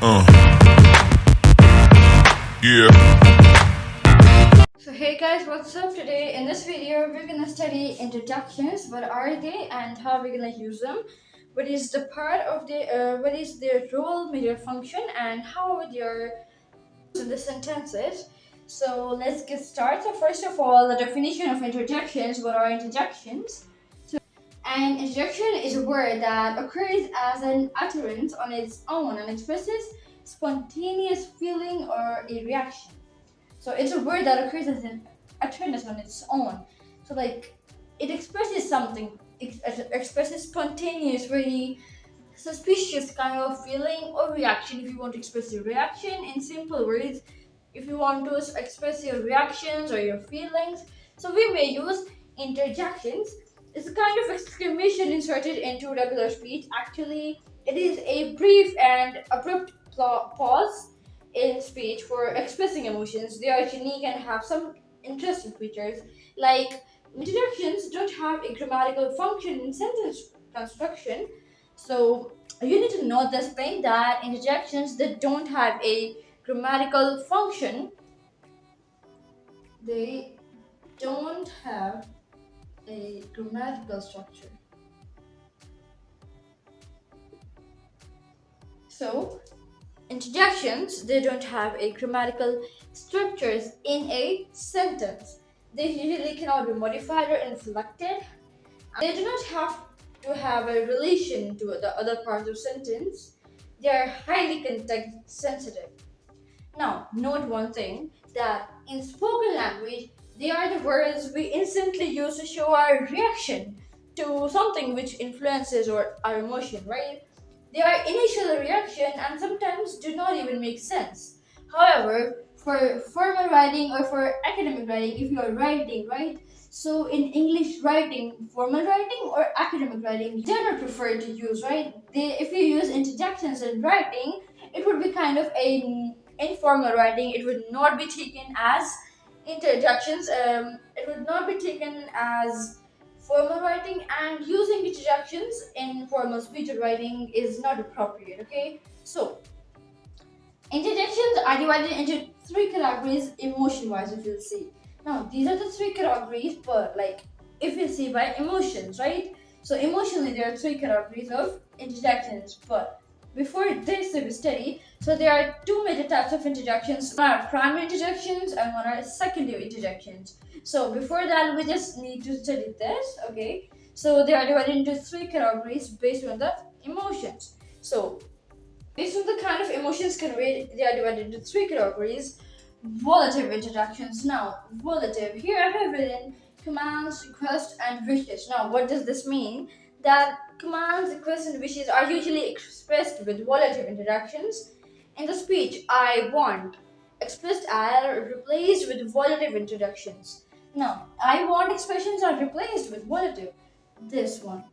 Yeah. So hey guys, what's up? Today in this video we're gonna study interjections. What are they and how we're gonna use them? What is the part of what is their role, major function, and how they are used in the sentences? So let's get started. So first of all, the definition of interjections. What are interjections? An interjection is a word that occurs as an utterance on its own and expresses spontaneous feeling or a reaction. So it's a word that occurs as an utterance on its own. So like it expresses something. It expresses spontaneous, very suspicious kind of feeling or reaction. If you want to express your reaction in simple words, if you want to express your reactions or your feelings, so we may use interjections. It's a kind of exclamation inserted into regular speech. Actually, it is a brief and abrupt pause in speech for expressing emotions. They are unique and have some interesting features. Like interjections don't have a grammatical function in sentence construction. So you need to know this thing that interjections that don't have a grammatical function, they don't have a grammatical structure. So interjections, they don't have a grammatical structures in a sentence. They usually cannot be modified or inflected. They do not have to have a relation to the other parts of sentence. They are highly context sensitive. Now, note one thing that in spoken language, they are the words we instantly use to show our reaction to something which influences our emotion, right? They are initial reaction and sometimes do not even make sense. However, for formal writing or for academic writing, if you are writing, right? So in English writing, formal writing or academic writing, they are not preferred to use, right? If you use interjections in writing, it would be kind of a informal writing. It would not be taken as interjections. It would not be taken as formal writing, and using interjections in formal speech writing is not appropriate. Okay, so interjections are divided into three categories emotion wise, if you'll see. Now these are the three categories, but like if you see by emotions, right? So emotionally there are three categories of interjections, but before this we study, so there are two major types of interjections. One are primary interjections and one are secondary interjections. So before that we just need to study this, okay? So they are divided into three categories based on the emotions. So based on the kind of emotions conveyed, they are divided into three categories. Volitive interactions. Now, volitive. Here I have written commands, requests, and wishes. Now, what does this mean? That commands, requests, and wishes are usually expressed with volitive interactions. In the speech, I want, expressed are replaced with volitive introductions. Now, I want expressions are replaced with volitive. This one.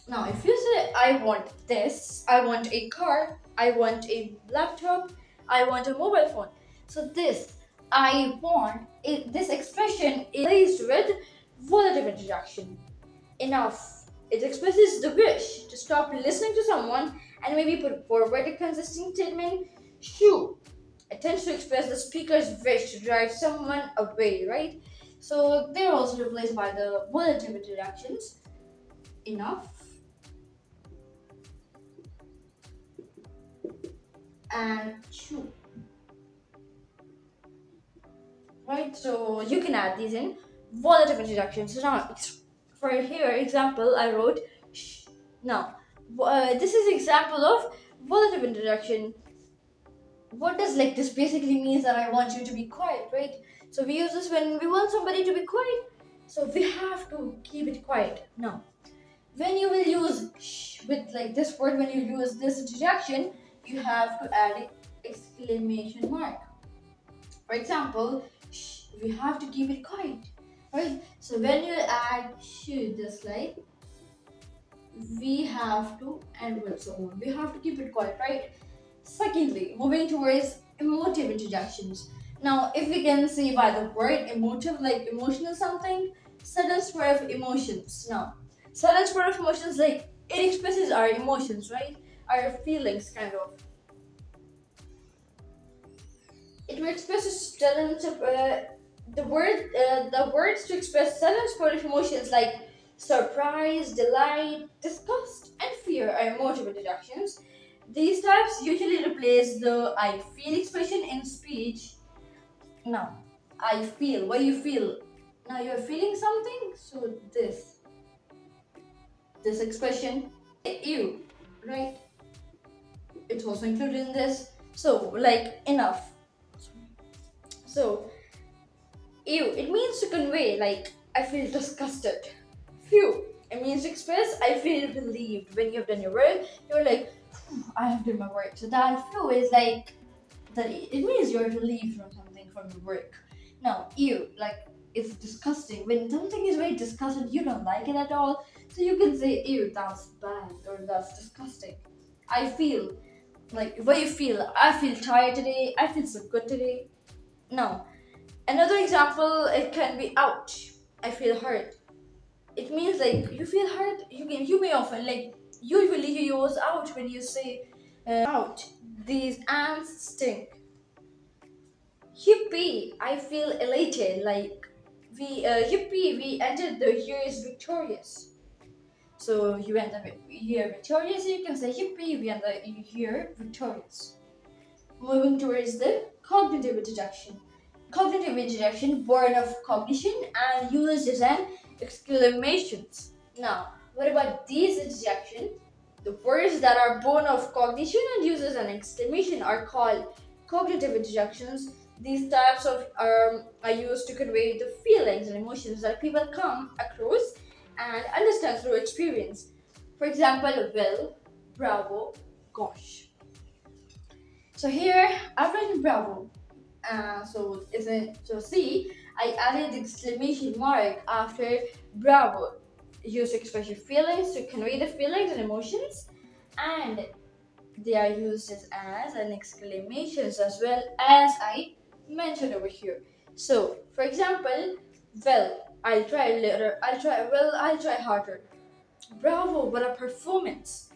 Now, if you say, I want this, I want a car, I want a laptop, I want a mobile phone. So, this, I want, this expression is placed with volitive introduction. Enough. It expresses the wish to stop listening to someone and maybe put forward a consistent statement. Shoo. It tends to express the speaker's wish to drive someone away, right? So, they're also replaced by the volitive introductions. Enough. And chew. Right, so you can add these in volitive introductions. So now, for here example, I wrote shh. Now, this is example of volitive introduction. What does like this basically means that I want you to be quiet, right? So we use this when we want somebody to be quiet. So we have to keep it quiet. Now, when you will use shh with like this word, when you use this interjection, you have to add an exclamation mark. For example, shh, we have to keep it quiet, right? So when you add shh, just like we have to, and so on. We have to keep it quiet, right? Secondly, moving towards emotive interjections. Now, if we can see by the word emotive, like emotional something, sudden spur of emotions. Now, sudden spur of emotions like It expresses our emotions, right? Our feelings, kind of. It expresses talents of the words to express seven supportive emotions like surprise, delight, disgust, and fear are emotive introductions. These types usually replace the I feel expression in speech. Now, I feel. What you feel? Now you're feeling something. So this expression, you, right? It's also included in this. So like enough. So ew, it means to convey, like, I feel disgusted. Phew, it means to express, I feel relieved. When you've done your work, you're like, I have done my work. So that phew is like, that it means you're relieved from something from your work. Now, ew, like, it's disgusting. When something is very disgusting, you don't like it at all. So you can say, ew, that's bad or that's disgusting. I feel, like, what you feel, I feel tired today, I feel so good today. Now, another example, it can be ouch. I feel hurt. It means like you feel hurt. You may often like usually you use ouch when you say ouch. These ants stink. Yippee! I feel elated. Like we yippee! We entered the year is victorious. So you end the year victorious. You can say yippee! We end the year victorious. Moving towards the cognitive interjection. Cognitive interjection, born of cognition and used as an exclamation. Now, what about these interjections? The words that are born of cognition and used as an exclamation are called cognitive interjections. These types of are used to convey the feelings and emotions that people come across and understand through experience. For example, well, bravo, gosh. So here I've written bravo. So see, I added the exclamation mark after bravo. Used to express your feelings, to convey the feelings and emotions, and they are used as an exclamations as well as I mentioned over here. So, for example, well, I'll try later. I'll try harder. Bravo, what a performance!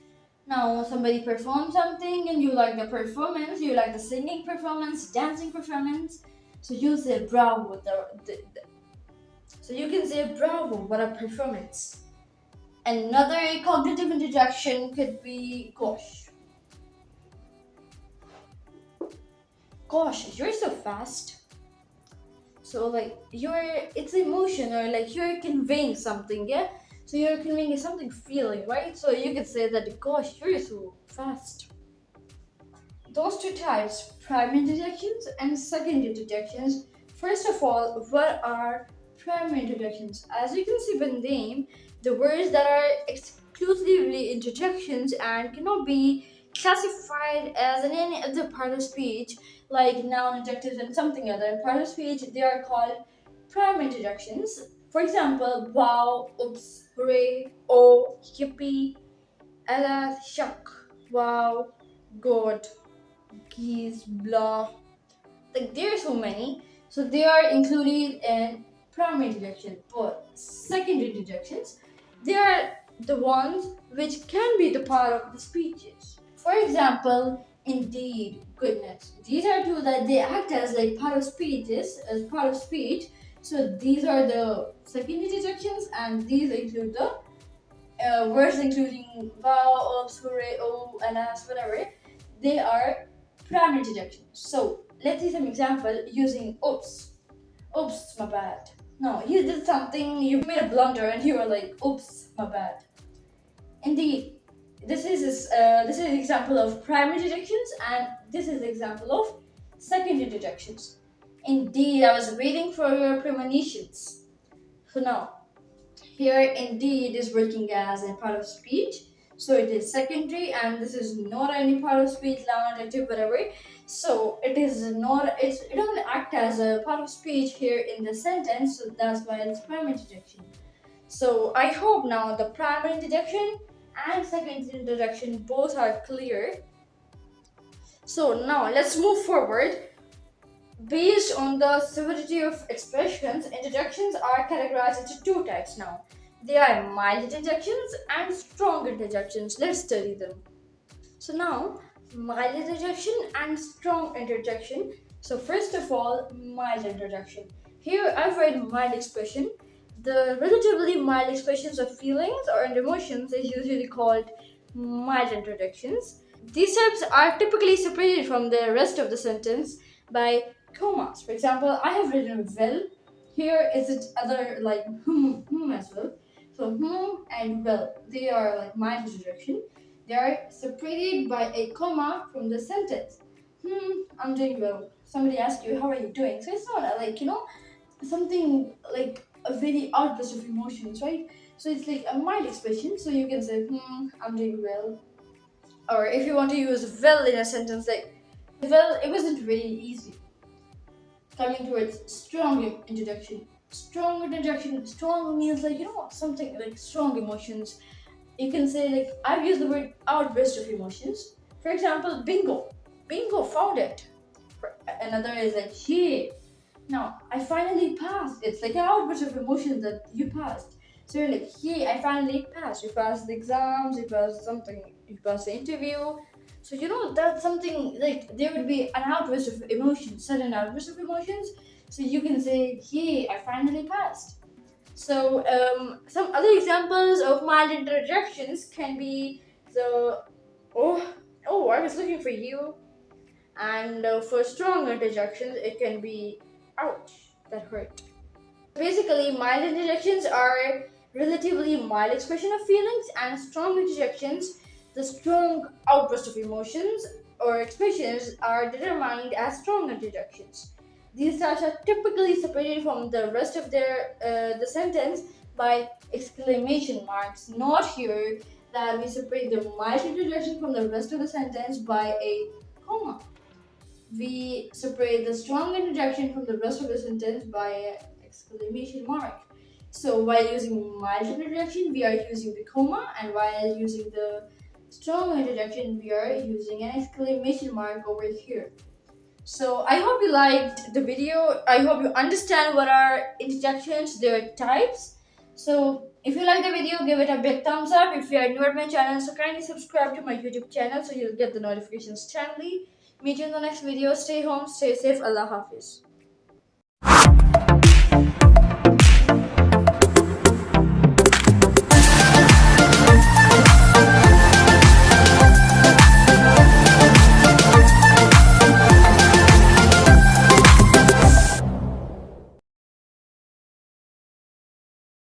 Now, somebody performs something and you like the performance, you like the singing performance, dancing performance, so you say bravo. So you can say bravo, what a performance. Another cognitive interjection could be gosh. Gosh, you're so fast. So like it's emotion or like you're conveying something, yeah? So you're conveying something feeling, right? So you could say that gosh, you're so fast. Those two types, primary interjections and secondary interjections. First of all, what are primary interjections? As you can see by the name, the words that are exclusively interjections and cannot be classified as in any other part of speech, like noun, adjectives, and something other part of speech, they are called primary interjections. For example, wow, oops, hooray, oh, yippee, alas, shuck, wow, god, keys, blah. Like there are so many. So they are included in primary interjection. But secondary interjections, they are the ones which can be the part of the speeches. For example, indeed, goodness. These are two that they act as like part of speeches, as part of speech. So these are the secondary interjections, and these include the words including wow, oops, hooray, oh, alas, whatever. They are primary interjections. So let's see some example using oops. Oops, my bad. No, you did something, you made a blunder and you were like, oops, my bad. Indeed, this is an example of primary interjections and this is an example of secondary interjections. Indeed, I was waiting for your premonitions. So now, here indeed is working as a part of speech. So it is secondary and this is not any part of speech, noun, adjective, whatever. So it is not, it doesn't act as a part of speech here in the sentence. So that's why it's primary interjection. So I hope now the primary interjection and secondary interjection both are clear. So now let's move forward. Based on the severity of expressions, interjections are categorized into two types now. They are mild interjections and strong interjections. Let's study them. So now, mild interjection and strong interjection. So first of all, mild interjection. Here I've read mild expression. The relatively mild expressions of feelings or emotions is usually called mild interjections. These types are typically separated from the rest of the sentence by commas. For example, I have written well. Here is it other like as well. So and well, they are like mild interjection. They are separated by a comma from the sentence. I'm doing well. Somebody asks you, how are you doing? So it's not like, something like a very outburst of emotions, right? So it's like a mild expression. So you can say, I'm doing well. Or if you want to use well in a sentence, like, well, it wasn't really easy. Coming towards strong introduction. Strong introduction, strong means like, something like strong emotions. You can say like, I've used the word outburst of emotions. For example, bingo. Bingo, found it. Another is like, hey, now I finally passed. It's like an outburst of emotions that you passed. So you're like, hey, I finally passed. You passed the exams, you passed something, you passed the interview. So that's something like there would be an outburst of emotions, sudden outburst of emotions. So you can say, hey, I finally passed. So some other examples of mild interjections can be the I was looking for you, and for strong interjections it can be ouch, that hurt. Basically, mild interjections are relatively mild expression of feelings, and strong interjections, the strong outburst of emotions or expressions, are determined as strong interjections. These types are typically separated from the rest of the sentence by exclamation marks. Not here that we separate the mild interjection from the rest of the sentence by a comma. We separate the strong interjection from the rest of the sentence by an exclamation mark. So while using mild interjection, we are using the comma, and while using the strong interjection, we are using an exclamation mark over here. So I hope you liked the video. I hope you understand what are interjections, their types. So if you like the video, give it a big thumbs up. If you are new at my channel, so kindly subscribe to my YouTube channel so you'll get the notifications timely. Meet you in the next video. Stay home, stay safe. Allah Hafiz.